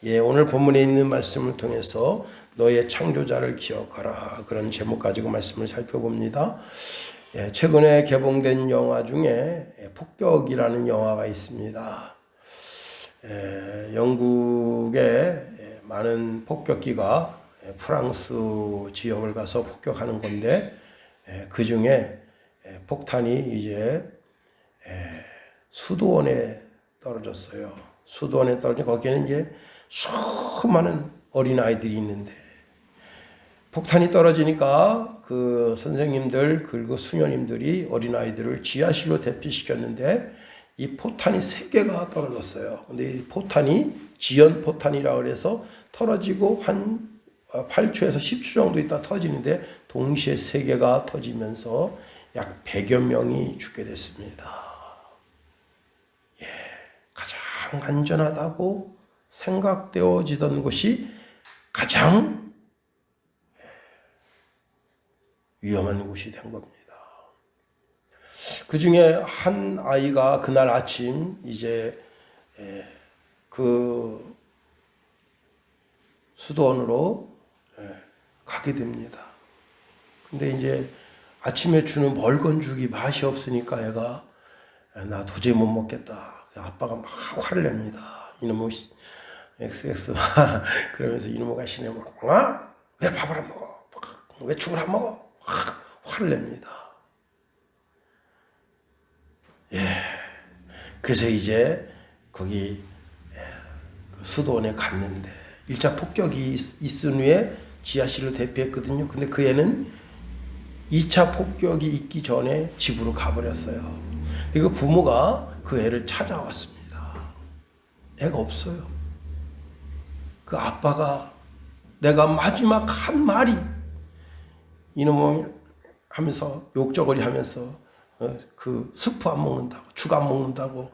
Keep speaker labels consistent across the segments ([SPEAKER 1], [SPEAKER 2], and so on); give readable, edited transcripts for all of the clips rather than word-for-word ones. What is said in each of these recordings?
[SPEAKER 1] 오늘 본문에 있는 말씀을 통해서 너의 창조자를 기억하라. 그런 제목 가지고 말씀을 살펴봅니다. 최근에 개봉된 영화 중에 폭격이라는 영화가 있습니다. 영국의 많은 폭격기가 프랑스 지역을 가서 폭격하는 건데 그 중에 폭탄이 이제 수도원에 떨어졌어요. 수도원에 떨어진 거기에는 이제 수많은 어린아이들이 있는데 폭탄이 떨어지니까 그 선생님들 그리고 수녀님들이 어린아이들을 지하실로 대피시켰는데 이 포탄이 3개가 떨어졌어요. 근데 이 포탄이 지연포탄이라고 그래서 떨어지고 한 8초에서 10초 정도 있다 터지는데 동시에 3개가 터지면서 약 100여 명이 죽게 됐습니다. 가장 안전하다고 생각되어지던 곳이 가장 위험한 곳이 된 겁니다. 그 중에 한 아이가 그날 아침 이제 그 수도원으로 가게 됩니다. 근데 이제 아침에 주는 멀건죽이 맛이 없으니까 애가 나 도저히 못 먹겠다. 아빠가 막 화를 냅니다. 이놈의 XX 그러면서 이놈의 가시네 막 왜 밥을 안 먹어? 왜 죽을 안 먹어? 화를 냅니다. 그래서 이제 거기 수도원에 갔는데 1차 폭격이 있은 후에 지하실을 대피했거든요. 근데 그 애는 2차 폭격이 있기 전에 집으로 가버렸어요. 그리고 부모가 그 애를 찾아왔습니다. 애가 없어요. 그 아빠가 내가 마지막 한 말이 이놈이 하면서 욕저거리 하면서 그 스프 안 먹는다고 죽 안 먹는다고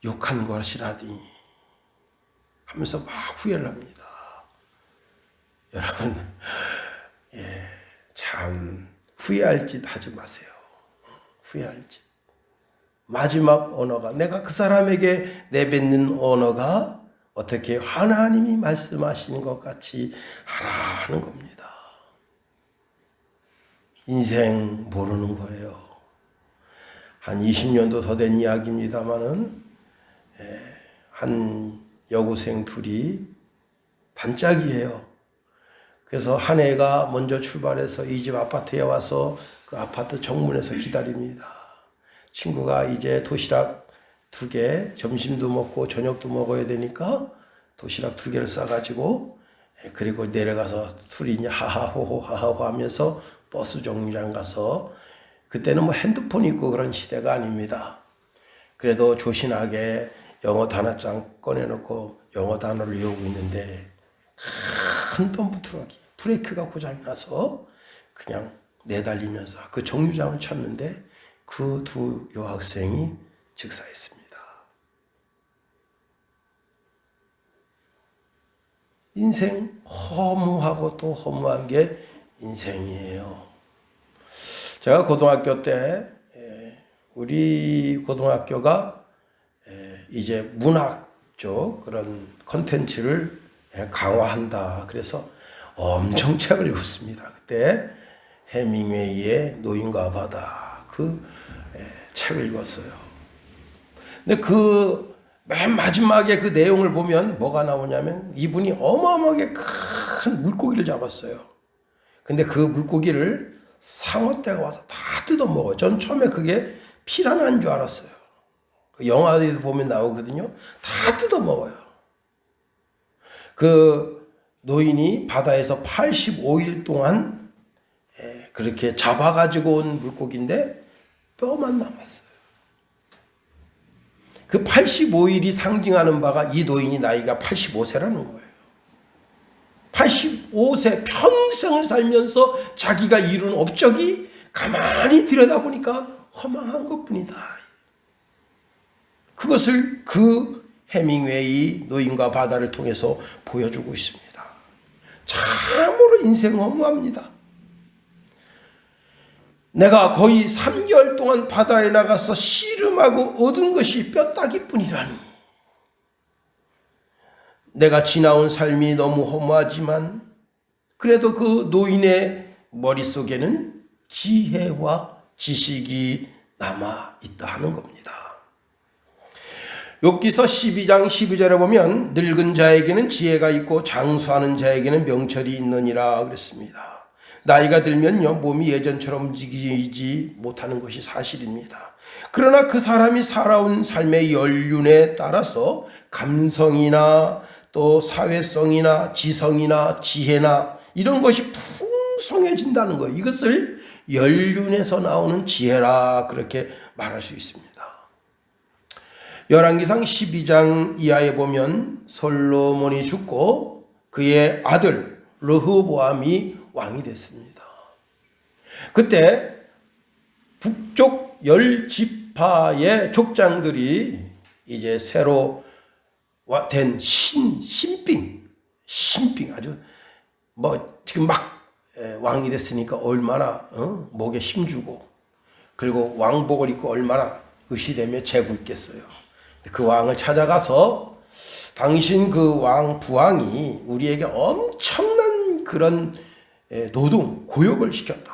[SPEAKER 1] 욕한 것이라니 하면서 막 후회를 합니다. 여러분 참 후회할 짓 하지 마세요. 후회할 짓. 마지막 언어가 내가 그 사람에게 내뱉는 언어가 어떻게 하나님이 말씀하시는 것 같이 하라는 겁니다. 인생 모르는 거예요. 한 20년도 더 된 이야기입니다만은 한 여고생 둘이 단짝이에요. 그래서 한 애가 먼저 출발해서 이 집 아파트에 와서 그 아파트 정문에서 기다립니다. 친구가 이제 도시락 2개, 점심도 먹고 저녁도 먹어야 되니까 도시락 2개를 싸가지고 그리고 내려가서 둘이 이제 하하호호 하하호 하면서 버스 정류장 가서 그때는 뭐 핸드폰이 있고 그런 시대가 아닙니다. 그래도 조신하게 영어 단어장 꺼내놓고 영어 단어를 외우고 있는데 큰 덤프 트럭이 브레이크가 고장이 나서 그냥 내달리면서 그 정류장을 쳤는데 그 2 여학생이 즉사했습니다. 인생 허무하고 또 허무한 게 인생이에요. 제가 고등학교 때 우리 고등학교가 이제 문학 쪽 그런 콘텐츠를 강화한다. 그래서 엄청 책을 읽었습니다. 그때 해밍웨이의 노인과 바다 그 책을 읽었어요. 근데 그 맨 마지막에 그 내용을 보면 뭐가 나오냐면 이분이 어마어마하게 큰 물고기를 잡았어요. 근데 그 물고기를 상어떼가 와서 다 뜯어먹어요. 전 처음에 그게 피라냐인 줄 알았어요. 영화에도 보면 나오거든요. 다 뜯어먹어요. 그 노인이 바다에서 85일 동안 그렇게 잡아가지고 온 물고기인데 뼈만 남았어요. 그 85일이 상징하는 바가 이 노인이 나이가 85세라는 거예요. 85세 평생을 살면서 자기가 이룬 업적이 가만히 들여다보니까 허망한 것뿐이다. 그것을 그 해밍웨이 노인과 바다를 통해서 보여주고 있습니다. 참으로 인생 허무합니다. 내가 거의 3개월 동안 바다에 나가서 씨름하고 얻은 것이 뼈다귀뿐이라니. 내가 지나온 삶이 너무 허무하지만 그래도 그 노인의 머릿속에는 지혜와 지식이 남아 있다 하는 겁니다. 욥기서 12장 12절에 보면 늙은 자에게는 지혜가 있고 장수하는 자에게는 명철이 있느니라 그랬습니다. 나이가 들면요, 몸이 예전처럼 움직이지 못하는 것이 사실입니다. 그러나 그 사람이 살아온 삶의 연륜에 따라서 감성이나 또 사회성이나 지성이나 지혜나 이런 것이 풍성해진다는 거예요. 이것을 연륜에서 나오는 지혜라 그렇게 말할 수 있습니다. 열왕기상 12장 이하에 보면 솔로몬이 죽고 그의 아들 르호보암이 왕이 됐습니다. 그때 북쪽 10지파의 족장들이 이제 새로 된 신빙 아주 지금 막 왕이 됐으니까 얼마나 목에 힘주고 그리고 왕복을 입고 얼마나 의시되며 재고 있겠어요. 그 왕을 찾아가서 당신 그 왕 부왕이 우리에게 엄청난 그런 노동, 고역을 시켰다.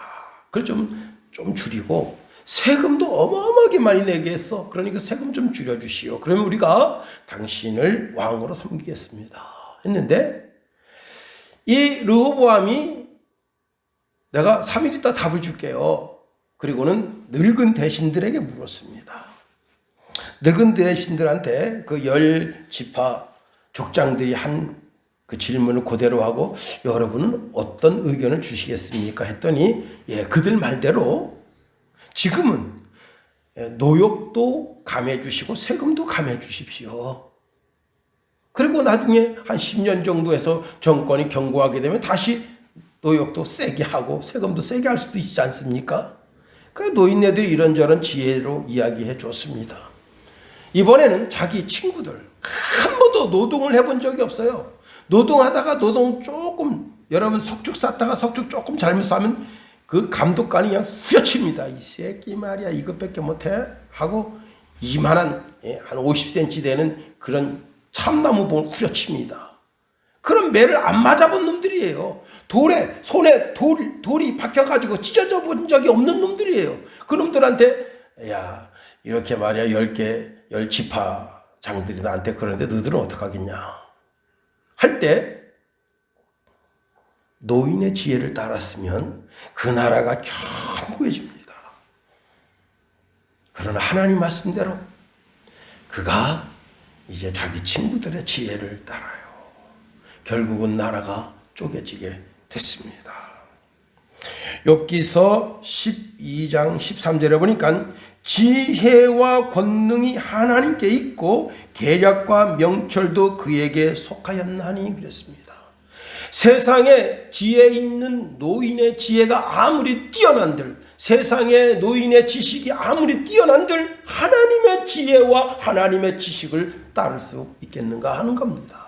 [SPEAKER 1] 그걸 좀 줄이고 세금도 어마어마하게 많이 내게 했어. 그러니까 세금 좀 줄여주시오. 그러면 우리가 당신을 왕으로 섬기겠습니다. 했는데 이 르호보암이 내가 3일 있다 답을 줄게요. 그리고는 늙은 대신들에게 물었습니다. 늙은 대신들한테 그 10지파 족장들이 한 그 질문을 그대로 하고 여러분은 어떤 의견을 주시겠습니까? 했더니 그들 말대로 지금은 노역도 감해 주시고 세금도 감해 주십시오. 그리고 나중에 한 10년 정도 해서 정권이 견고하게 되면 다시 노역도 세게 하고 세금도 세게 할 수도 있지 않습니까? 그 노인네들이 이런저런 지혜로 이야기해 줬습니다. 이번에는 자기 친구들 한 번도 노동을 해본 적이 없어요. 노동하다가 노동 조금 여러분 석죽 쌌다가 석죽 조금 잘못 싸면 그 감독관이 그냥 후려칩니다. 이 새끼 말이야 이것밖에 못해 하고 이만한 한 50cm 되는 그런 참나무 봉을 후려칩니다. 그런 매를 안 맞아본 놈들이에요. 손에 돌이 박혀가지고 찢어져 본 적이 없는 놈들이에요. 그 놈들한테 야 이렇게 말이야 10지파 장들이 나한테 그러는데 너희들은 어떡하겠냐 할 때 노인의 지혜를 따랐으면 그 나라가 견고해집니다. 그러나 하나님 말씀대로 그가 이제 자기 친구들의 지혜를 따라요. 결국은 나라가 쪼개지게 됐습니다. 욥기서 12장 13절에 보니까 지혜와 권능이 하나님께 있고 계략과 명철도 그에게 속하였나니 그랬습니다. 세상에 지혜 있는 노인의 지혜가 아무리 뛰어난들 세상의 노인의 지식이 아무리 뛰어난들 하나님의 지혜와 하나님의 지식을 따를 수 있겠는가 하는 겁니다.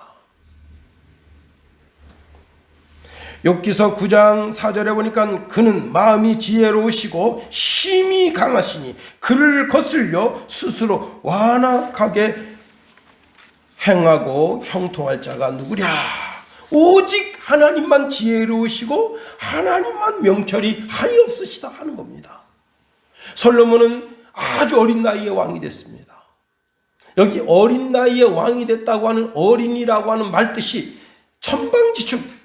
[SPEAKER 1] 욥기서 9장 4절에 보니까 그는 마음이 지혜로우시고 힘이 강하시니 그를 거슬려 스스로 완악하게 행하고 형통할 자가 누구랴. 오직 하나님만 지혜로우시고 하나님만 명철이 한이 없으시다 하는 겁니다. 솔로몬은 아주 어린 나이에 왕이 됐습니다. 여기 어린 나이에 왕이 됐다고 하는 어린이라고 하는 말 뜻이 천방지축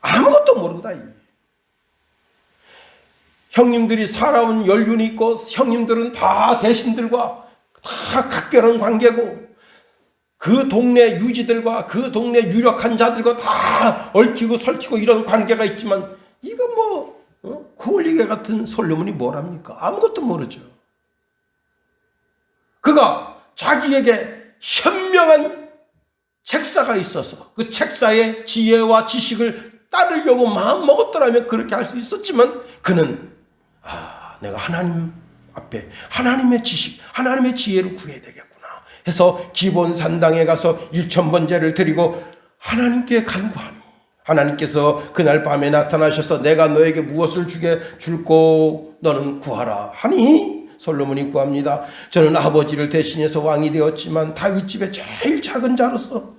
[SPEAKER 1] 아무것도 모른다. 형님들이 살아온 연륜이 있고 형님들은 다 대신들과 다 각별한 관계고 그 동네 유지들과 그 동네 유력한 자들과 다 얽히고 설키고 이런 관계가 있지만 이거 코올리게 같은 솔로몬이 뭘 합니까? 아무것도 모르죠. 그가 자기에게 현명한 책사가 있어서 그 책사의 지혜와 지식을 따르려고 마음 먹었더라면 그렇게 할 수 있었지만 그는 내가 하나님 앞에 하나님의 지식, 하나님의 지혜를 구해야 되겠구나 해서 기본 산당에 가서 1000번제를 드리고 하나님께 간구하니 하나님께서 그날 밤에 나타나셔서 내가 너에게 무엇을 줄고 너는 구하라 하니 솔로몬이 구합니다. 저는 아버지를 대신해서 왕이 되었지만 다윗 집의 제일 작은 자로서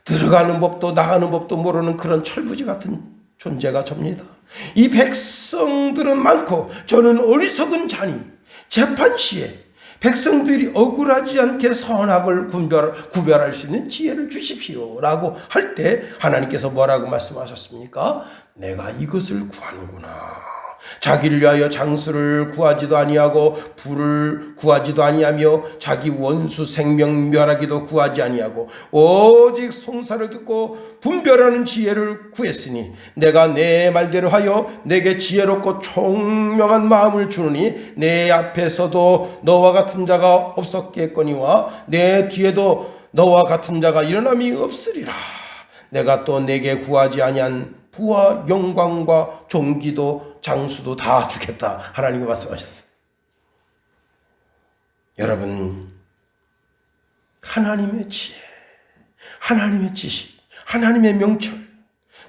[SPEAKER 1] 들어가는 법도 나가는 법도 모르는 그런 철부지 같은 존재가 접니다. 이 백성들은 많고 저는 어리석은 자니 재판 시에 백성들이 억울하지 않게 선악을 구별할 수 있는 지혜를 주십시오 라고 할 때 하나님께서 뭐라고 말씀하셨습니까? 내가 이것을 구하는구나. 자기를 위하여 장수를 구하지도 아니하고 부를 구하지도 아니하며 자기 원수 생명 멸하기도 구하지 아니하고 오직 송사를 듣고 분별하는 지혜를 구했으니 내가 내 말대로 하여 내게 지혜롭고 총명한 마음을 주느니 내 앞에서도 너와 같은 자가 없었겠거니와 내 뒤에도 너와 같은 자가 일어남이 없으리라. 내가 또 내게 구하지 아니한 부와 영광과 존귀도 장수도 다 주겠다. 하나님이 말씀하셨어요. 여러분, 하나님의 지혜, 하나님의 지식, 하나님의 명철.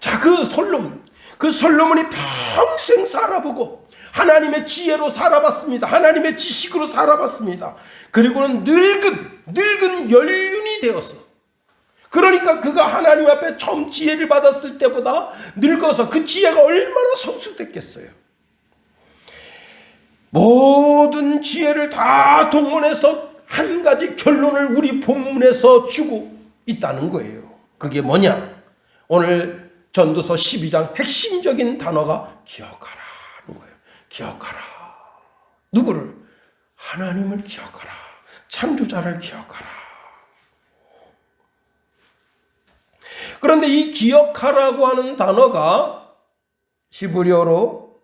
[SPEAKER 1] 자, 그 솔로몬이 평생 살아보고 하나님의 지혜로 살아봤습니다. 하나님의 지식으로 살아봤습니다. 그리고는 늙은 연륜이 되어서, 그러니까 그가 하나님 앞에 처음 지혜를 받았을 때보다 늙어서 그 지혜가 얼마나 성숙됐겠어요. 모든 지혜를 다 동원해서 한 가지 결론을 우리 본문에서 주고 있다는 거예요. 그게 뭐냐? 오늘 전도서 12장 핵심적인 단어가 기억하라 하는 거예요. 기억하라. 누구를? 하나님을 기억하라. 창조자를 기억하라. 그런데 이 기억하라고 하는 단어가 히브리어로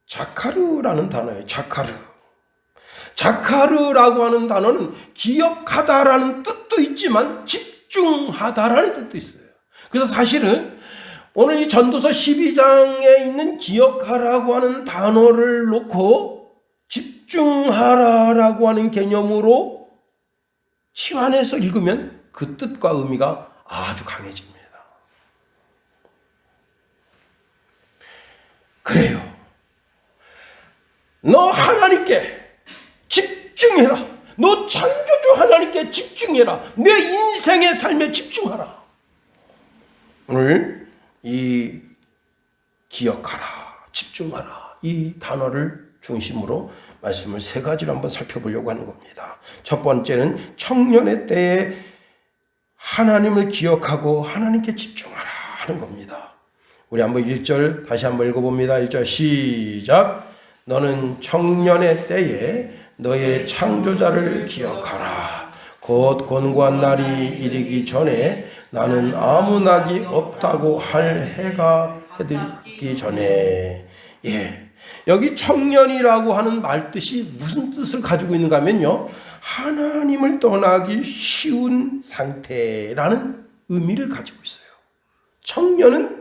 [SPEAKER 1] 자카르라는 단어예요. 자카르라고 하는 단어는 기억하다라는 뜻도 있지만 집중하다라는 뜻도 있어요. 그래서 사실은 오늘 이 전도서 12장에 있는 기억하라고 하는 단어를 놓고 집중하라라고 하는 개념으로 치환해서 읽으면 그 뜻과 의미가 아주 강해집니다. 그래요. 너 하나님께 집중해라. 너 창조주 하나님께 집중해라. 내 인생의 삶에 집중하라. 오늘 이 기억하라, 집중하라, 이 단어를 중심으로 말씀을 세 가지로 한번 살펴보려고 하는 겁니다. 첫 번째는 청년의 때에 하나님을 기억하고 하나님께 집중하라 하는 겁니다. 우리 한번 1절 다시 한번 읽어봅니다. 1절 시작. 너는 청년의 때에 너의 창조자를 기억하라. 곧 곤고한 날이 이르기 전에 나는 아무 낙이 없다고 할 해가 해들기 전에. 예, 여기 청년이라고 하는 말뜻이 무슨 뜻을 가지고 있는가 하면요, 하나님을 떠나기 쉬운 상태라는 의미를 가지고 있어요. 청년은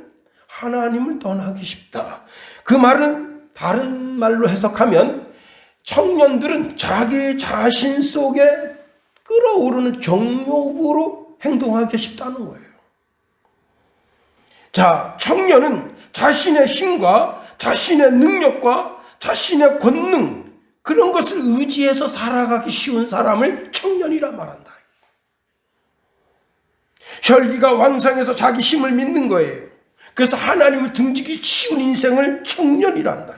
[SPEAKER 1] 하나님을 떠나기 쉽다. 그 말은 다른 말로 해석하면 청년들은 자기 자신 속에 끓어오르는 정욕으로 행동하기 쉽다는 거예요. 자, 청년은 자신의 힘과 자신의 능력과 자신의 권능, 그런 것을 의지해서 살아가기 쉬운 사람을 청년이라 말한다. 혈기가 왕성해서 자기 힘을 믿는 거예요. 그래서 하나님을 등지기 쉬운 인생을 청년이라 한다.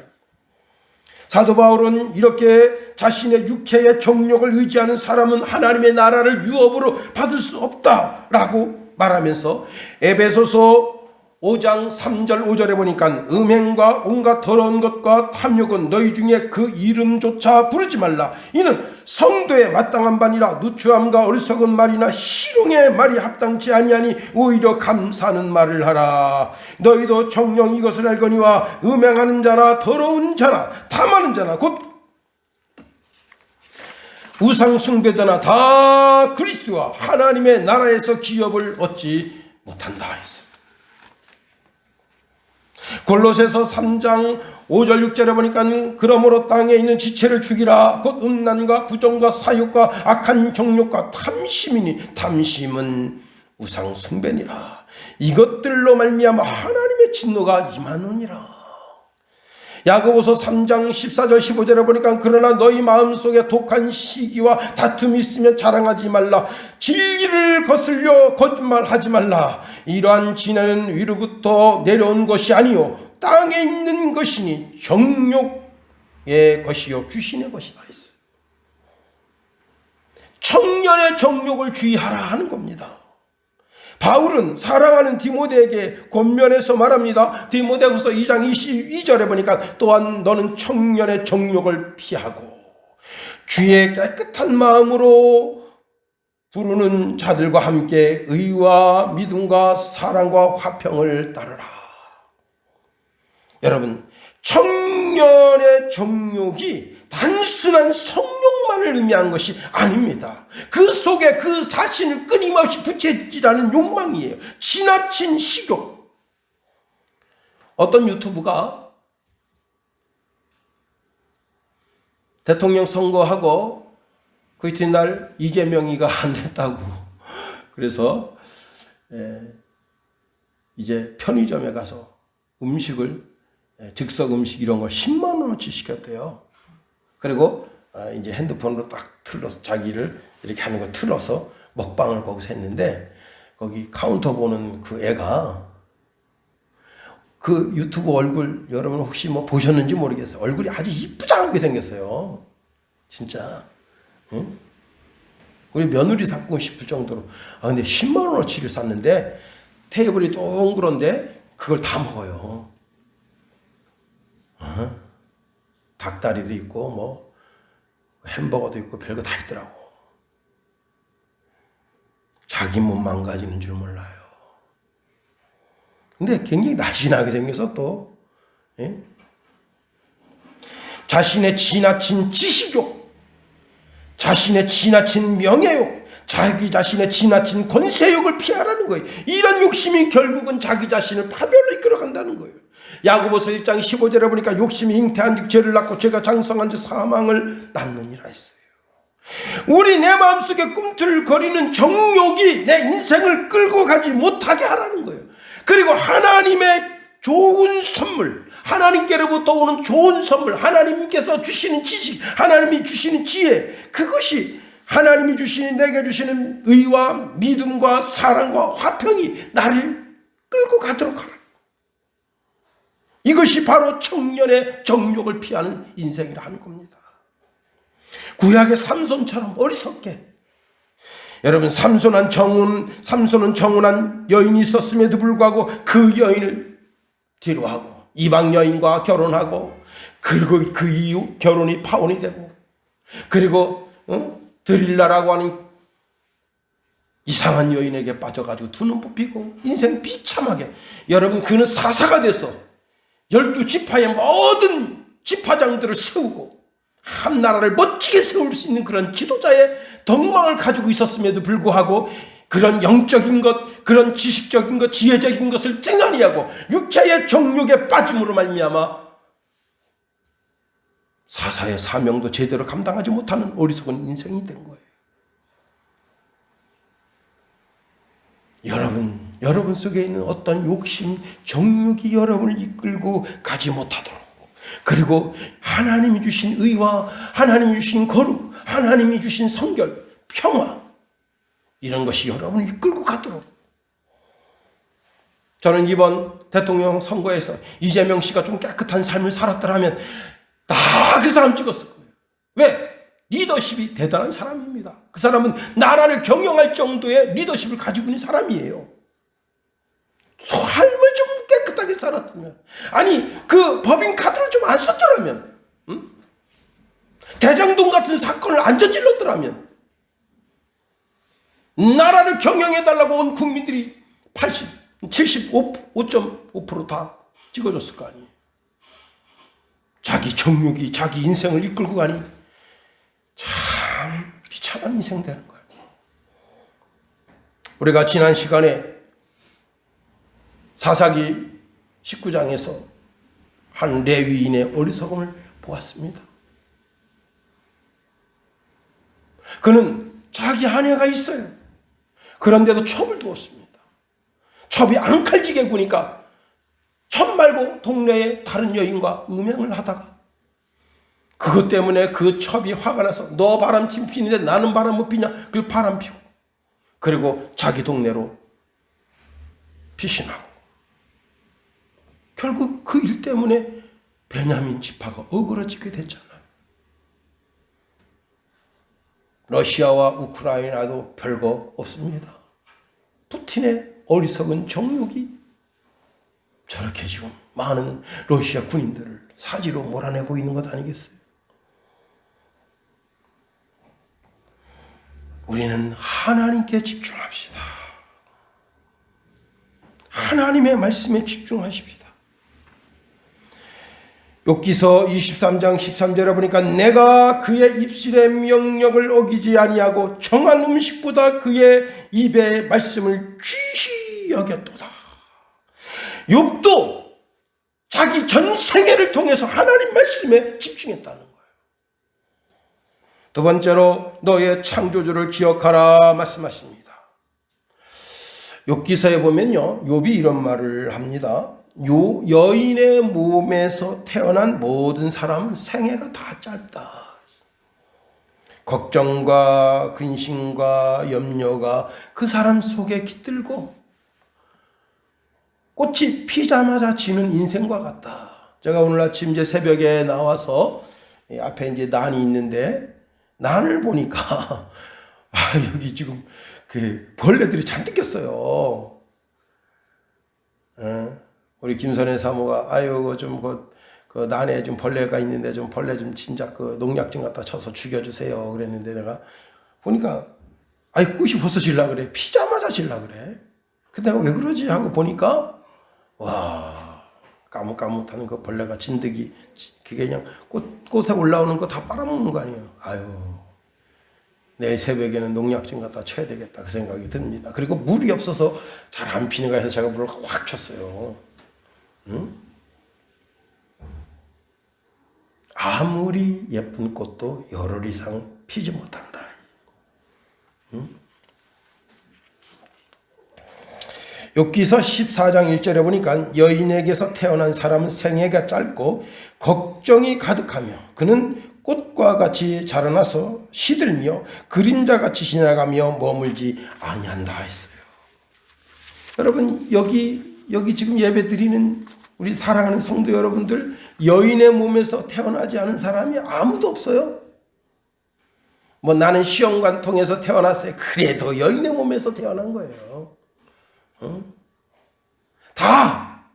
[SPEAKER 1] 사도 바울은 이렇게 자신의 육체의 정욕을 의지하는 사람은 하나님의 나라를 유업으로 받을 수 없다라고 말하면서 에베소서 5장 3절 5절에 보니까 음행과 온갖 더러운 것과 탐욕은 너희 중에 그 이름조차 부르지 말라. 이는 성도에 마땅한 바니라. 누추함과 어리석은 말이나 희롱의 말이 합당치 아니하니 오히려 감사하는 말을 하라. 너희도 정녕 이것을 알거니와 음행하는 자나 더러운 자나 탐하는 자나 곧 우상 숭배자나 다 그리스도와 하나님의 나라에서 기업을 얻지 못한다 했어요. 골로새서 3장 5절 6절에 보니까 그러므로 땅에 있는 지체를 죽이라. 곧 음란과 부정과 사욕과 악한 정욕과 탐심이니 탐심은 우상 숭배니라. 이것들로 말미암아 하나님의 진노가 임하느니라. 야고보서 3장 14절 15절에 보니까 그러나 너희 마음속에 독한 시기와 다툼이 있으면 자랑하지 말라. 진리를 거슬려 거짓말하지 말라. 이러한 진해는 위로부터 내려온 것이 아니요 땅에 있는 것이니 정욕의 것이요 귀신의 것이다 했어요. 청년의 정욕을 주의하라 하는 겁니다. 바울은 사랑하는 디모데에게 권면해서 말합니다. 디모데후서 2장 22절에 보니까 또한 너는 청년의 정욕을 피하고 주의 깨끗한 마음으로 부르는 자들과 함께 의와 믿음과 사랑과 화평을 따르라. 여러분, 청년의 정욕이 단순한 성욕만을 의미하는 것이 아닙니다. 그 속에 그 사신을 끊임없이 부채질하는 욕망이에요. 지나친 식욕. 어떤 유튜브가 대통령 선거하고 그 이튿날 이재명이가 안 됐다고 그래서 이제 편의점에 가서 음식을 즉석 음식 이런 걸 10만 원어치 시켰대요. 그리고 이제 핸드폰으로 딱 틀어서 자기를 이렇게 하는 거 틀어서 먹방을 거기서 했는데 거기 카운터 보는 그 애가 그 유튜브 얼굴 여러분 혹시 뭐 보셨는지 모르겠어요. 얼굴이 아주 이쁘장하게 생겼어요. 진짜. 응? 우리 며느리 닮고 싶을 정도로. 근데 10만 원어치를 샀는데 테이블이 동그란데 그걸 다 먹어요. 닭다리도 있고 뭐 햄버거도 있고 별거 다 있더라고. 자기 몸 망가지는 줄 몰라요. 근데 굉장히 날씬하게 생겨서 또 자신의 지나친 지식욕, 자신의 지나친 명예욕, 자기 자신의 지나친 권세욕을 피하라는 거예요. 이런 욕심이 결국은 자기 자신을 파멸로 이끌어간다는 거예요. 야고보서 1장 15절에 보니까 욕심이 잉태한 즉 죄를 낳고 죄가 장성한 즉 사망을 낳느니라 했어요. 우리 내 마음속에 꿈틀거리는 정욕이 내 인생을 끌고 가지 못하게 하라는 거예요. 그리고 하나님의 좋은 선물, 하나님께로부터 오는 좋은 선물, 하나님께서 주시는 지식, 하나님이 주시는 지혜, 그것이 하나님이 주시는 내게 주시는 의와 믿음과 사랑과 화평이 나를 끌고 가도록 하라. 이것이 바로 청년의 정욕을 피하는 인생이라 하는 겁니다. 구약의 삼손처럼 어리석게. 여러분, 삼손은 정운한 여인이 있었음에도 불구하고 그 여인을 뒤로하고 이방 여인과 결혼하고 그리고 그 이후 결혼이 파혼이 되고 그리고 드릴라라고 하는 이상한 여인에게 빠져가지고 두 눈 뽑히고 인생 비참하게. 여러분, 그는 사사가 돼서 12지파의 모든 지파장들을 세우고 한 나라를 멋지게 세울 수 있는 그런 지도자의 덕망을 가지고 있었음에도 불구하고 그런 영적인 것, 그런 지식적인 것, 지혜적인 것을 등한히 하고 육체의 정욕에 빠짐으로 말미암아 사사의 사명도 제대로 감당하지 못하는 어리석은 인생이 된 거예요. 여러분 속에 있는 어떤 욕심, 정욕이 여러분을 이끌고 가지 못하도록, 그리고 하나님이 주신 의와 하나님이 주신 거룩, 하나님이 주신 성결, 평화, 이런 것이 여러분을 이끌고 가도록. 저는 이번 대통령 선거에서 이재명 씨가 좀 깨끗한 삶을 살았더라면 다 그 사람 찍었을 거예요. 왜? 리더십이 대단한 사람입니다. 그 사람은 나라를 경영할 정도의 리더십을 가지고 있는 사람이에요. 삶을 좀 깨끗하게 살았다면, 아니 그 법인 카드를 좀 안 썼더라면, 대장동 같은 사건을 안 저질렀더라면, 나라를 경영해달라고 온 국민들이 75.5% 다 찍어줬을 거 아니에요. 자기 정욕이 자기 인생을 이끌고 가니 참 비참한 인생 되는 거예요. 우리가 지난 시간에 사사기 19장에서 한 레위인의 어리석음을 보았습니다. 그는 자기 아내가 있어요. 그런데도 첩을 두었습니다. 첩이 앙칼지게 구니까 천 말고 동네의 다른 여인과 음행을 하다가 그것 때문에 그 첩이 화가 나서 너 바람 침 피는데 나는 바람 못 피냐? 그걸 바람 피고 그리고 자기 동네로 피신하고 결국 그 일 때문에 베냐민 지파가 어그러지게 됐잖아요. 러시아와 우크라이나도 별거 없습니다. 푸틴의 어리석은 정욕이 저렇게 지금 많은 러시아 군인들을 사지로 몰아내고 있는 것 아니겠어요? 우리는 하나님께 집중합시다. 하나님의 말씀에 집중하십시다. 욥기서 23장 13절에 보니까 내가 그의 입술의 명령을 어기지 아니하고 정한 음식보다 그의 입의 말씀을 귀히 여겼도다. 욥도 자기 전생애를 통해서 하나님 말씀에 집중했다는 거예요. 두 번째로 너의 창조주를 기억하라 말씀하십니다. 욥기서에 보면요, 욥이 이런 말을 합니다. 여인의 몸에서 태어난 모든 사람은 생애가 다 짧다. 걱정과 근심과 염려가 그 사람 속에 깃들고 꽃이 피자마자 지는 인생과 같다. 제가 오늘 아침 이제 새벽에 나와서 앞에 이제 난이 있는데 난을 보니까 여기 지금 그 벌레들이 잔뜩 꼈어요. 우리 김선혜 사모가 그 난에 좀 벌레가 있는데 좀 벌레 좀 진작 그 농약 좀 갖다 쳐서 죽여주세요. 그랬는데 내가 보니까 꽃이 벌써 질라 그래. 피자마자 질라 그래. 근데 내가 왜 그러지 하고 보니까 와, 까뭇까뭇하는 그 벌레가 진드기, 그게 그냥 꽃에 올라오는 거 다 빨아먹는 거 아니에요. 내일 새벽에는 농약 좀 갖다 쳐야 되겠다 그 생각이 듭니다. 그리고 물이 없어서 잘 안 피는가 해서 제가 물을 확 쳤어요. 아무리 예쁜 꽃도 열흘 이상 피지 못한다. 욥기서 14장 1절에 보니까 여인에게서 태어난 사람은 생애가 짧고 걱정이 가득하며 그는 꽃과 같이 자라나서 시들며 그림자같이 지나가며 머물지 아니한다 했어요. 여러분 여기 지금 예배 드리는 우리 사랑하는 성도 여러분들, 여인의 몸에서 태어나지 않은 사람이 아무도 없어요. 나는 시험관 통해서 태어났어요. 그래도 여인의 몸에서 태어난 거예요. 다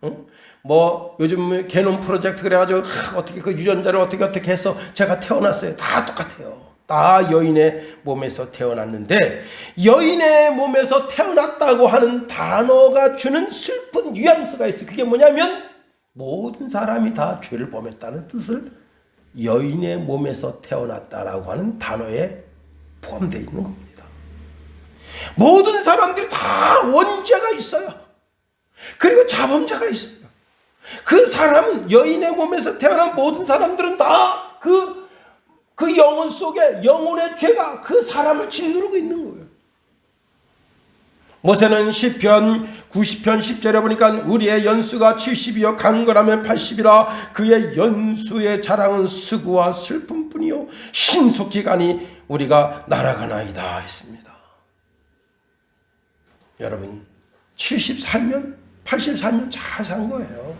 [SPEAKER 1] 요즘 개놈 프로젝트 그래가지고 어떻게 그 유전자를 어떻게 해서 제가 태어났어요. 다 똑같아요. 다 여인의 몸에서 태어났는데 여인의 몸에서 태어났다고 하는 단어가 주는 슬픈 뉘앙스가 있어요. 그게 뭐냐면 모든 사람이 다 죄를 범했다는 뜻을 여인의 몸에서 태어났다라고 하는 단어에 포함되어 있는 겁니다. 모든 사람들이 다 원죄가 있어요. 그리고 자범죄가 있어요. 그 사람은 여인의 몸에서 태어난 모든 사람들은 다 그 영혼 속에 영혼의 죄가 그 사람을 짓누르고 있는 거예요. 모세는 시편 90편 10절에 보니까 우리의 연수가 70이요 강건하면 80이라 그의 연수의 자랑은 수고와 슬픔뿐이요 신속히 가니 우리가 날아가나이다 했습니다. 여러분 70 살면 80 살면 잘 산 거예요.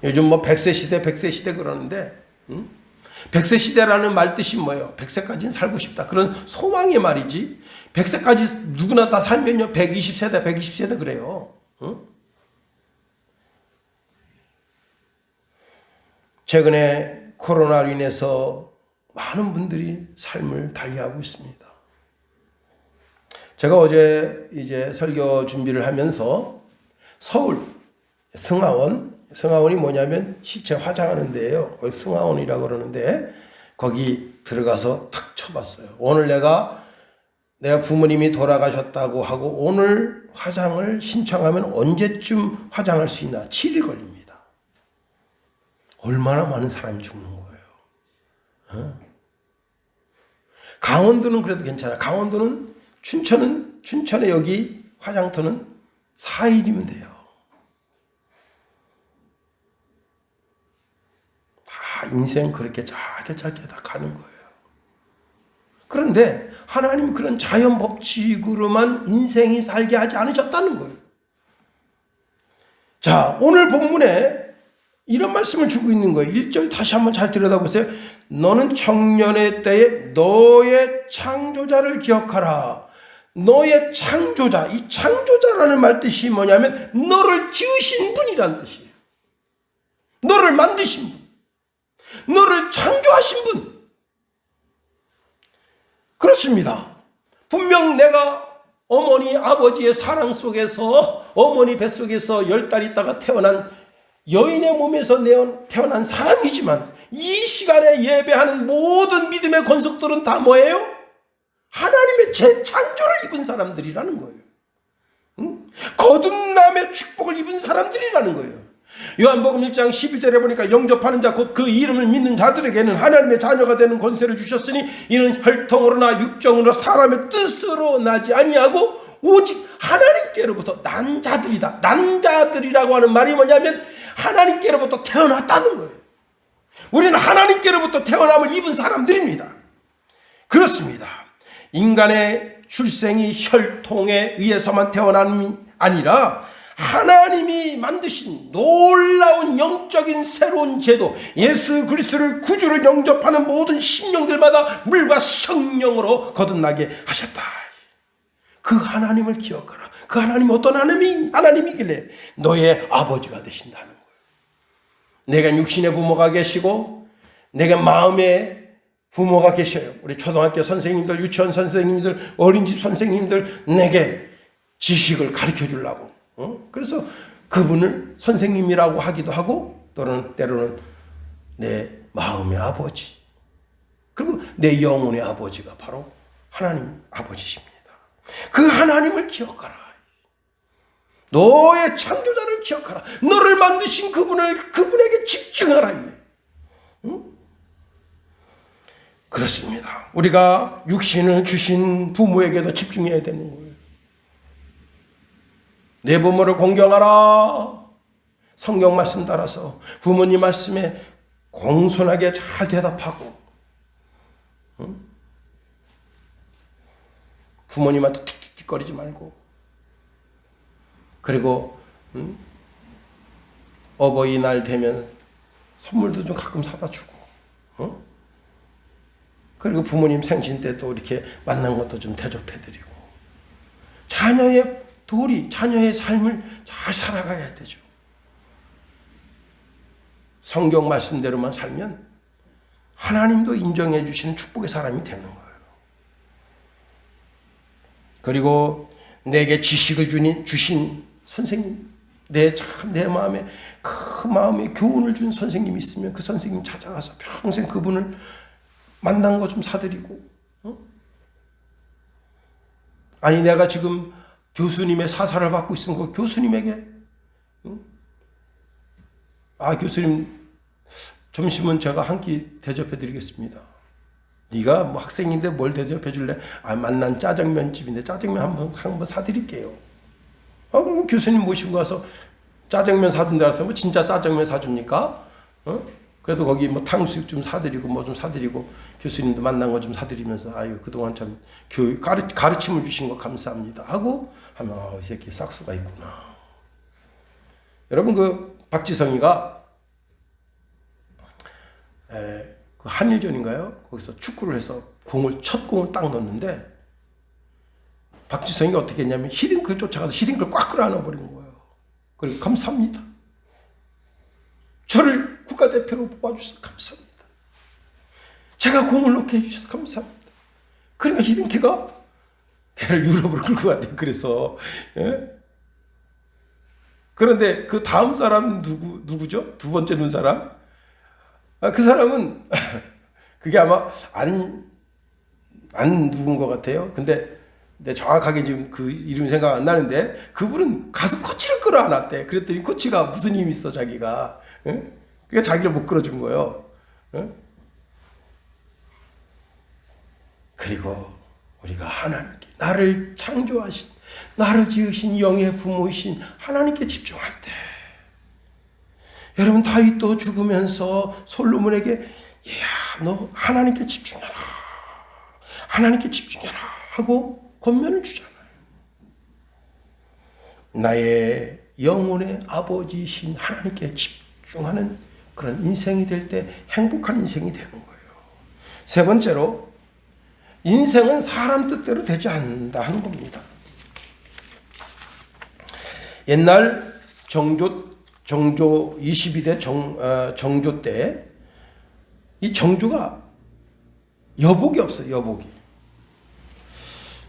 [SPEAKER 1] 요즘 100세 시대 그러는데 100세 시대라는 말 뜻이 뭐예요? 100세까지는 살고 싶다. 그런 소망의 말이지. 100세까지 누구나 다 살면요 120세대 그래요. 최근에 코로나로 인해서 많은 분들이 삶을 달리하고 있습니다. 제가 어제 이제 설교 준비를 하면서 서울 승하원이 뭐냐면 시체 화장하는 데예요. 거기 승하원이라고 그러는데 거기 들어가서 탁 쳐봤어요. 오늘 내가 부모님이 돌아가셨다고 하고 오늘 화장을 신청하면 언제쯤 화장할 수 있나? 7일 걸립니다. 얼마나 많은 사람이 죽는 거예요. 강원도는 그래도 괜찮아. 강원도는 춘천에 여기 화장터는 4일이면 돼요. 인생 그렇게 짧게 다 가는 거예요. 그런데 하나님은 그런 자연 법칙으로만 인생이 살게 하지 않으셨다는 거예요. 자, 오늘 본문에 이런 말씀을 주고 있는 거예요. 1절 다시 한번 잘 들여다보세요. 너는 청년의 때에 너의 창조자를 기억하라. 너의 창조자, 이 창조자라는 말 뜻이 뭐냐면 너를 지으신 분이란 뜻이에요. 너를 만드신 분, 너를 창조하신 분. 그렇습니다. 분명 내가 어머니 아버지의 사랑 속에서 어머니 뱃속에서 10달 있다가 태어난 여인의 몸에서 태어난 사람이지만 이 시간에 예배하는 모든 믿음의 권속들은 다 뭐예요? 하나님의 재창조를 입은 사람들이라는 거예요. 거듭남의 축복을 입은 사람들이라는 거예요. 요한복음 1장 12절에 보니까 영접하는 자 곧 그 이름을 믿는 자들에게는 하나님의 자녀가 되는 권세를 주셨으니 이는 혈통으로나 육정으로 사람의 뜻으로 나지 아니하고 오직 하나님께로부터 난 자들이다. 난 자들이라고 하는 말이 뭐냐면 하나님께로부터 태어났다는 거예요. 우리는 하나님께로부터 태어남을 입은 사람들입니다. 그렇습니다. 인간의 출생이 혈통에 의해서만 태어남이 아니라 하나님이 만드신 놀라운 영적인 새로운 제도, 예수 그리스도를 구주로 영접하는 모든 심령들마다 물과 성령으로 거듭나게 하셨다. 그 하나님을 기억하라. 그 하나님이 어떤 하나님이길래 너의 아버지가 되신다는 거예요. 내가 육신의 부모가 계시고 내가 마음의 부모가 계셔요. 우리 초등학교 선생님들, 유치원 선생님들, 어린이집 선생님들 내게 지식을 가르쳐 주려고. 그래서 그분을 선생님이라고 하기도 하고 또는 때로는 내 마음의 아버지 그리고 내 영혼의 아버지가 바로 하나님 아버지십니다. 그 하나님을 기억하라. 너의 창조자를 기억하라. 너를 만드신 그분에게 집중하라. 그렇습니다. 우리가 육신을 주신 부모에게도 집중해야 되는 거예요. 내 부모를 공경하라. 성경 말씀 따라서 부모님 말씀에 공손하게 잘 대답하고 부모님한테 틱틱틱거리지 말고 그리고 어버이날 되면 선물도 좀 가끔 사다 주고 그리고 부모님 생신 때 또 이렇게 만난 것도 좀 대접해드리고 자녀의 삶을 잘 살아가야 되죠. 성경 말씀대로만 살면 하나님도 인정해 주시는 축복의 사람이 되는 거예요. 그리고 내게 지식을 주신 선생님, 내 마음에 그 마음에 교훈을 준 선생님이 있으면 그 선생님 찾아가서 평생 그분을 만난 거 좀 사드리고 아니 내가 지금 교수님의 사사를 받고 있으면 그 교수님에게 교수님 점심은 제가 한 끼 대접해 드리겠습니다. 네가 뭐 학생인데 뭘 대접해 줄래? 만난 짜장면집인데 짜장면 한번 사드릴게요. 그럼 교수님 모시고 가서 짜장면 사준다 해서 뭐 진짜 짜장면 사줍니까? 그래도 거기 뭐 탕수육 좀 사드리고 뭐 좀 사드리고 교수님도 만난 거 좀 사드리면서 그동안 참 가르침을 주신 거 감사합니다 하고 하면 이 새끼 싹수가 있구나. 여러분 그 박지성이가 그 한일전인가요? 거기서 축구를 해서 첫 공을 딱 넣었는데 박지성이 어떻게 했냐면 히딩크를 쫓아가서 히딩크를 꽉 끌어안아버린 거예요. 그리고 감사합니다. 저를 국가대표로 뽑아주셔서 감사합니다. 제가 공을 넣게 해주셔서 감사합니다. 그러니까 히딩크가 걔를 유럽으로 끌고 갔대요. 그래서 그런데 그 다음 사람 누구죠? 두 번째 눈 사람? 그 사람은 그게 아마 안 누군 것 같아요. 근데 정확하게 지금 그 이름이 생각 안 나는데 그분은 가서 코치를 끌어안았대. 그랬더니 코치가 무슨 힘이 있어 자기가. 그러니까 자기를 못 끌어준 거예요. 그리고 우리가 하나님께 나를 창조하신 나를 지으신 영의 부모이신 하나님께 집중할 때 여러분 다윗도 죽으면서 솔로몬에게 야, 너 하나님께 집중해라. 하나님께 집중해라 하고 권면을 주잖아요. 나의 영혼의 아버지이신 하나님께 집중하는 그런 인생이 될 때 행복한 인생이 되는 거예요. 세 번째로 인생은 사람 뜻대로 되지 않는다 하는 겁니다. 옛날 정조 22대 정조 때 이 정조가 여복이 없어요. 여복이.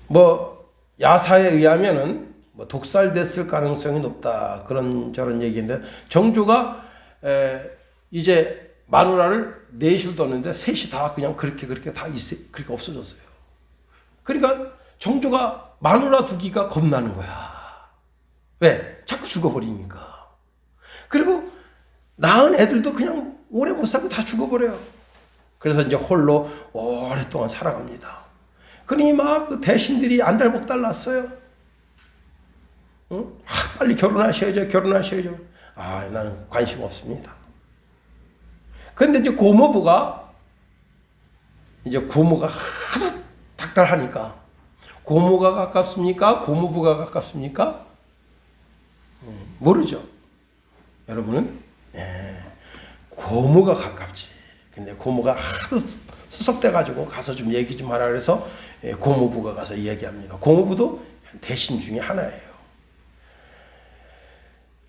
[SPEAKER 1] 뭐 야사에 의하면은 뭐 독살됐을 가능성이 높다 그런 저런 얘기인데 정조가 이제 마누라를 넷을 뒀는데 셋이 다 그냥 그렇게 다 그렇게 없어졌어요. 그러니까 정조가 마누라 두기가 겁나는 거야. 왜? 자꾸 죽어버리니까. 그리고 낳은 애들도 그냥 오래 못 살고 다 죽어버려요. 그래서 이제 홀로 오랫동안 살아갑니다. 그러니 막 그 대신들이 안달복달 났어요. 응? 빨리 결혼하셔야죠. 나는 관심 없습니다. 그런데 이제 고모부가 하도 닥달하니까 고모가 가깝습니까? 고모부가 가깝습니까? 모르죠. 여러분은 고모가 가깝지. 근데 고모가 하도 수석돼가지고 가서 좀 얘기 좀 하라 그래서 고모부가 가서 얘기합니다. 고모부도 대신 중에 하나예요.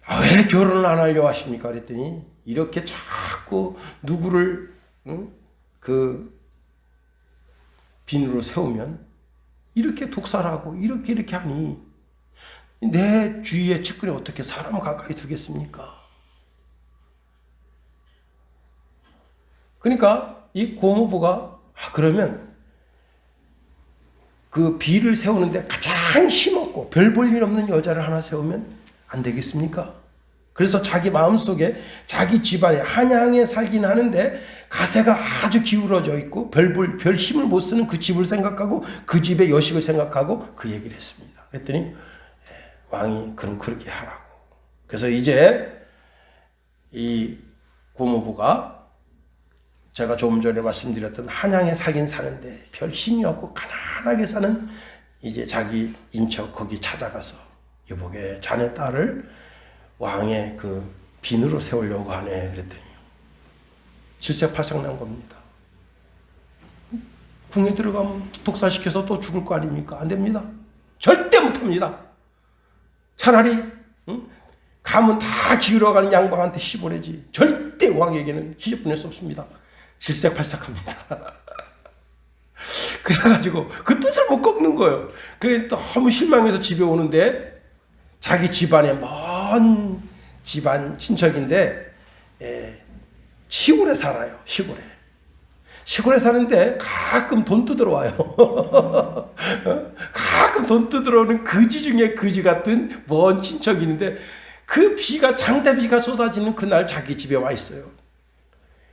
[SPEAKER 1] 왜 결혼을 안 하려고 하십니까? 그랬더니 이렇게 자꾸 누구를 그 빈으로 세우면 이렇게 독살하고 이렇게 하니 내 주위의 측근이 어떻게 사람을 가까이 두겠습니까? 그러니까 이 고모부가 그러면 그 비를 세우는데 가장 힘없고 별 볼 일 없는 여자를 하나 세우면 안 되겠습니까? 그래서 자기 마음속에 자기 집안에 한양에 살긴 하는데 가세가 아주 기울어져 있고 별 힘을 못 쓰는 그 집을 생각하고 그 집의 여식을 생각하고 그 얘기를 했습니다. 그랬더니 왕이 그럼 그렇게 하라고. 그래서 이제 이 고모부가 제가 조금 전에 말씀드렸던 한양에 살긴 사는데 별 힘이 없고 가난하게 사는 이제 자기 인척 거기 찾아가서 여보게 자네 딸을 왕의 그 빈으로 세우려고 하네 그랬더니 질색팔색 난 겁니다. 궁에 들어가면 독살시켜서 또 죽을 거 아닙니까? 안 됩니다. 절대 못합니다. 차라리 감은 다 기울어가는 양반한테 시보내지 절대 왕에게는 시집 보낼 수 없습니다. 질색팔색합니다. 그래가지고 그 뜻을 못 꺾는 거예요. 그래 너무 실망해서 집에 오는데 자기 집안에 먼 집안 친척인데 시골에 살아요. 시골에 사는데 가끔 돈 뜯으러 와요. 가끔 돈 뜯으러 오는 거지 중에 거지 같은 먼 친척이 있는데 그 비가 장대비가 쏟아지는 그날 자기 집에 와 있어요.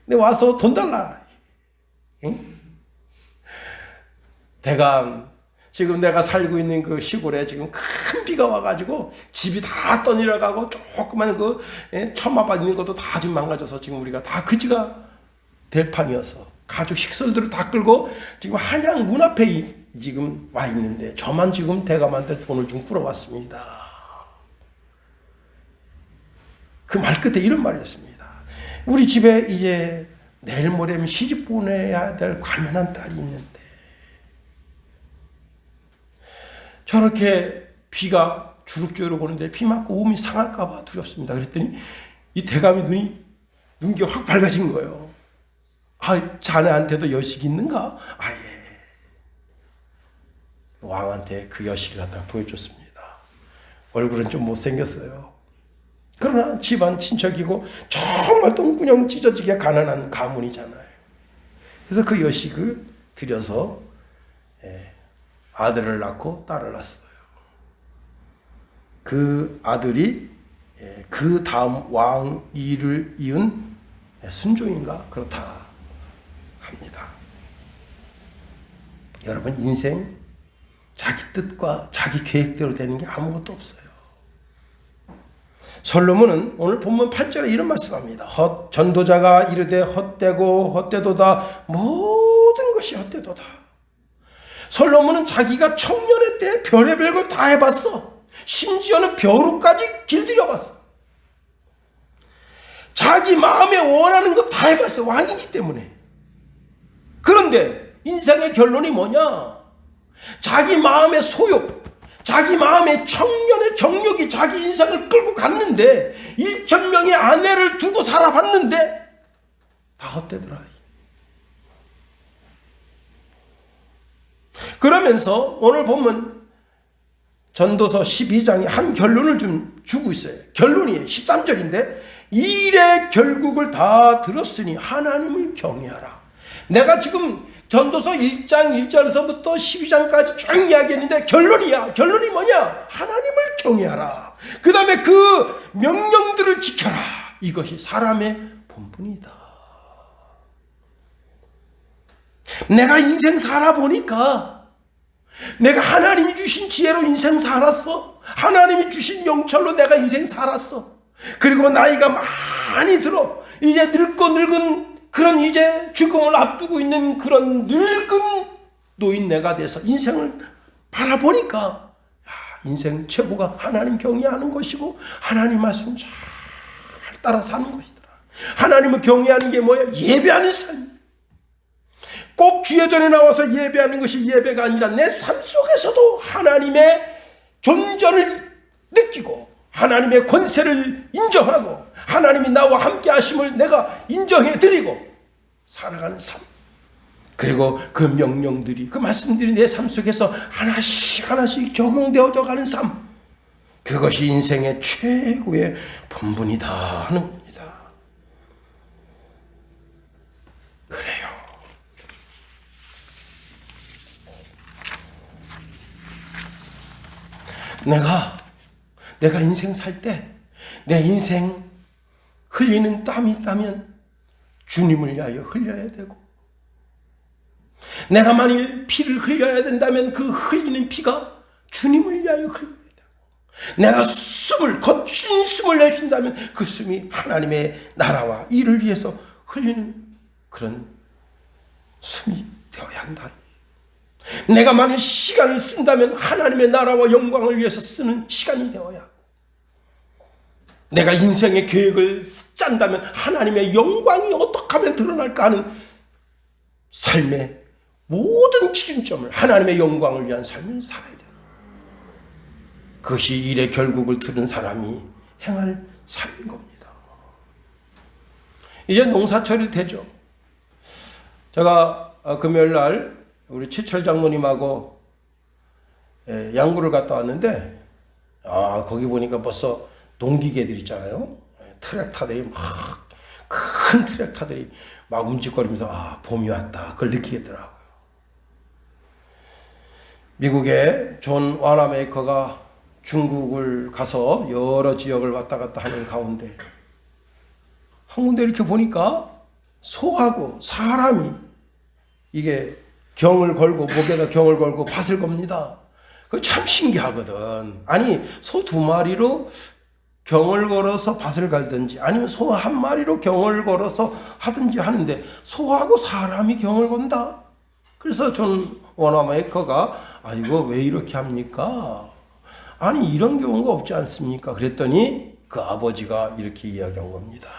[SPEAKER 1] 근데 와서 돈 달라. 응? 대감 지금 내가 살고 있는 그 시골에 지금 큰 비가 와가지고 집이 다 떠내려가고 조그만 그 처마밭 있는 것도 다 지금 망가져서 지금 우리가 다 거지가 될 판이어서 가족 식솔들을 다 끌고 지금 한양 문 앞에 지금 와 있는데 저만 지금 대감한테 돈을 좀 끌어왔습니다. 그 말 끝에 이런 말이었습니다. 우리 집에 이제 내일 모레면 시집 보내야 될 가난한 딸이 있는데 저렇게 비가 주룩주룩 오는데 비 맞고 몸이 상할까 봐 두렵습니다. 그랬더니 이 대감이 눈이 확 밝아진 거예요. 자네한테도 여식이 있는가? 예. 왕한테 그 여식을 갖다 보여줬습니다. 얼굴은 좀 못생겼어요. 그러나 집안 친척이고 정말 똥구녕 찢어지게 가난한 가문이잖아요. 그래서 그 여식을 들여서 아들을 낳고 딸을 낳았어요. 그 아들이 그 다음 왕위를 이은 순종인가 그렇다 합니다. 여러분 인생 자기 뜻과 자기 계획대로 되는 게 아무것도 없어요. 솔로몬은 오늘 본문 8절에 이런 말씀합니다. 전도자가 이르되 헛되고 헛되도다. 모든 것이 헛되도다. 솔로몬은 자기가 청년의 때 별의별 거 다 해봤어. 심지어는 벼룩까지 길들여봤어. 자기 마음에 원하는 거 다 해봤어. 왕이기 때문에. 그런데 인생의 결론이 뭐냐? 자기 마음의 소욕, 자기 마음의 청년의 정욕이 자기 인생을 끌고 갔는데 1,000명의 아내를 두고 살아봤는데 다 헛되더라. 그러면서 오늘 보면 전도서 12장에 한 결론을 좀 주고 있어요. 결론이 13절인데 일의 결국을 다 들었으니 하나님을 경외하라. 내가 지금 전도서 1장 1절에서부터 12장까지 쭉 이야기했는데 결론이야. 결론이 뭐냐? 하나님을 경외하라. 그 다음에 그 명령들을 지켜라. 이것이 사람의 본분이다. 내가 인생 살아보니까 내가 하나님이 주신 지혜로 인생 살았어. 하나님이 주신 영철로 내가 인생 살았어. 그리고 나이가 많이 들어. 이제 늙은 그런 이제 죽음을 앞두고 있는 그런 늙은 노인 내가 돼서 인생을 바라보니까 인생 최고가 하나님 경외하는 것이고 하나님 말씀 잘 따라 사는 것이더라. 하나님을 경외하는 게 뭐야? 예배하는 삶. 꼭 주예전에 나와서 예배하는 것이 예배가 아니라 내 삶 속에서도 하나님의 존재를 느끼고 하나님의 권세를 인정하고 하나님이 나와 함께 하심을 내가 인정해 드리고 살아가는 삶. 그리고 그 명령들이, 그 말씀들이 내 삶 속에서 하나씩 하나씩 적용되어져 가는 삶. 그것이 인생의 최고의 본분이다 하는 겁니다. 그래요. 내가 인생 살 때 내 인생 흘리는 땀이 있다면 주님을 위하여 흘려야 되고, 내가 만일 피를 흘려야 된다면 그 흘리는 피가 주님을 위하여 흘려야 되고, 내가 거친 숨을 내쉰다면 그 숨이 하나님의 나라와 일을 위해서 흘리는 그런 숨이 되어야 한다. 내가 만일 시간을 쓴다면 하나님의 나라와 영광을 위해서 쓰는 시간이 되어야 하고, 내가 인생의 계획을 짠다면 하나님의 영광이 어떻게 하면 드러날까 하는 삶의 모든 기준점을 하나님의 영광을 위한 삶을 살아야 되는, 그것이 일의 결국을 들은 사람이 행할 삶인 겁니다. 이제 농사철이 되죠. 제가 금요일 날 우리 최철 장모님하고 양구를 갔다 왔는데, 거기 보니까 벌써 농기계들 있잖아요. 트랙터들이 막, 큰 트랙터들이 막 움직거리면서 봄이 왔다. 그걸 느끼겠더라고요. 미국의 존 와나메이커가 중국을 가서 여러 지역을 왔다 갔다 하는 가운데 한 군데 이렇게 보니까 소하고 사람이 이게 경을 걸고, 목에다 경을 걸고 밭을 겁니다. 그거 참 신기하거든. 아니, 소 2마리로 경을 걸어서 밭을 갈든지 아니면 소 1마리로 경을 걸어서 하든지 하는데 소하고 사람이 경을 건다. 그래서 존 워너메이커가 이거 왜 이렇게 합니까? 아니, 이런 경우가 없지 않습니까? 그랬더니 그 아버지가 이렇게 이야기한 겁니다.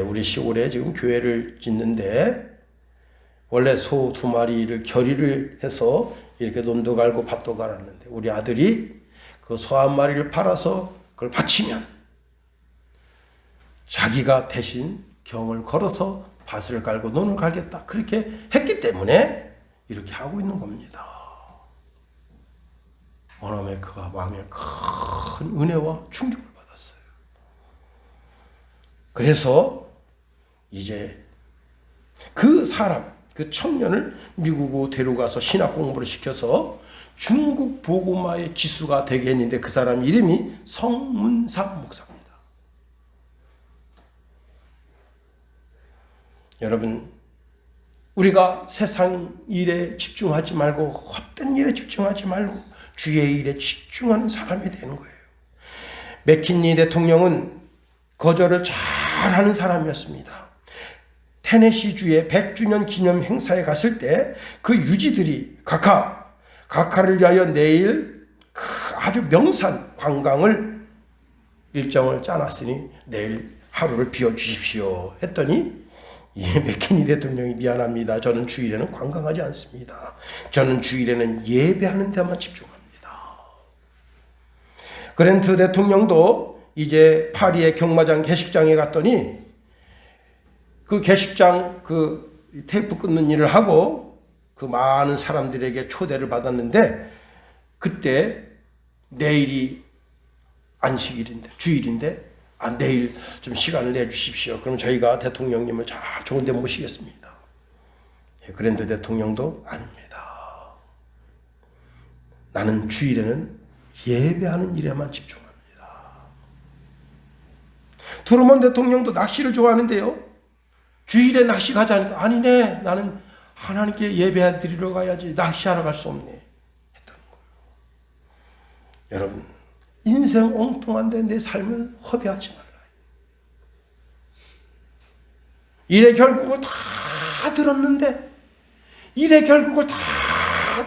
[SPEAKER 1] 우리 시골에 지금 교회를 짓는데 원래 소 2마리를 결의를 해서 이렇게 논도 갈고 밭도 갈았는데 우리 아들이 그 소 1마리를 팔아서 그걸 바치면 자기가 대신 경을 걸어서 밭을 갈고 논을 갈겠다. 그렇게 했기 때문에 이렇게 하고 있는 겁니다. 워너메이커가 왕의 큰 은혜와 충격을 받았어요. 그래서 이제 그 사람, 그 청년을 미국으로 데려가서 신학 공부를 시켜서 중국 보고마의 기수가 되게 했는데 그 사람 이름이 성문삼 목사입니다. 여러분, 우리가 세상 일에 집중하지 말고 헛된 일에 집중하지 말고 주의 일에 집중하는 사람이 되는 거예요. 맥킨리 대통령은 거절을 잘하는 사람이었습니다. 테네시주의 100주년 기념 행사에 갔을 때 그 유지들이 각하를 위하여 내일 아주 명산 관광을 일정을 짜놨으니 내일 하루를 비워주십시오 했더니 맥키니 대통령이 미안합니다. 저는 주일에는 관광하지 않습니다. 저는 주일에는 예배하는 데만 집중합니다. 그랜트 대통령도 이제 파리의 경마장 개식장에 갔더니 그 개식장 그 테이프 끊는 일을 하고 그 많은 사람들에게 초대를 받았는데 그때 내일이 안식일인데 주일인데 내일 좀 시간을 내주십시오. 그럼 저희가 대통령님을 잘 좋은 데 모시겠습니다. 그랜트 대통령도 아닙니다. 나는 주일에는 예배하는 일에만 집중합니다. 트루먼 대통령도 낚시를 좋아하는데요. 주일에 낚시 가자니까 아니네. 나는 하나님께 예배 드리러 가야지. 낚시하러 갈 수 없네. 했다는 거예요. 여러분, 인생 엉뚱한데 내 삶을 허비하지 말라. 일의 결국을 다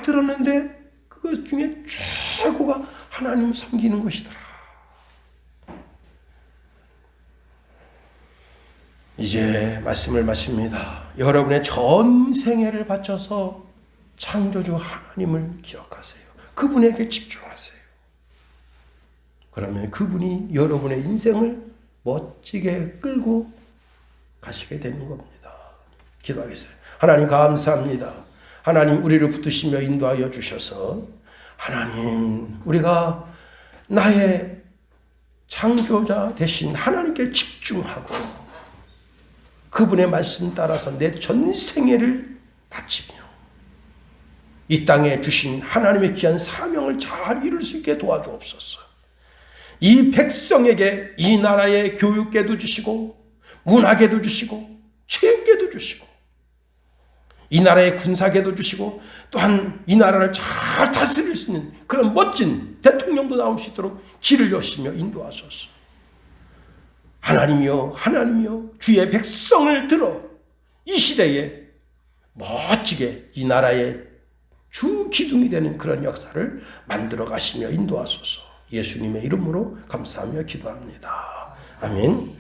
[SPEAKER 1] 들었는데 그 중에 최고가 하나님을 섬기는 것이더라. 이제 말씀을 마칩니다. 여러분의 전 생애를 바쳐서 창조주 하나님을 기억하세요. 그분에게 집중하세요. 그러면 그분이 여러분의 인생을 멋지게 끌고 가시게 되는 겁니다. 기도하겠어요. 하나님 감사합니다. 하나님 우리를 붙드시며 인도하여 주셔서 하나님 우리가 나의 창조자 되신 하나님께 집중하고 그분의 말씀 따라서 내 전생애를 바치며 이 땅에 주신 하나님의 귀한 사명을 잘 이룰 수 있게 도와주옵소서. 이 백성에게 이 나라의 교육계도 주시고 문화계도 주시고 체육계도 주시고 이 나라의 군사계도 주시고 또한 이 나라를 잘 다스릴 수 있는 그런 멋진 대통령도 나올 수 있도록 길을 여시며 인도하소서. 하나님이여 주의 백성을 들어 이 시대에 멋지게 이 나라의 주 기둥이 되는 그런 역사를 만들어 가시며 인도하소서. 예수님의 이름으로 감사하며 기도합니다. 아멘.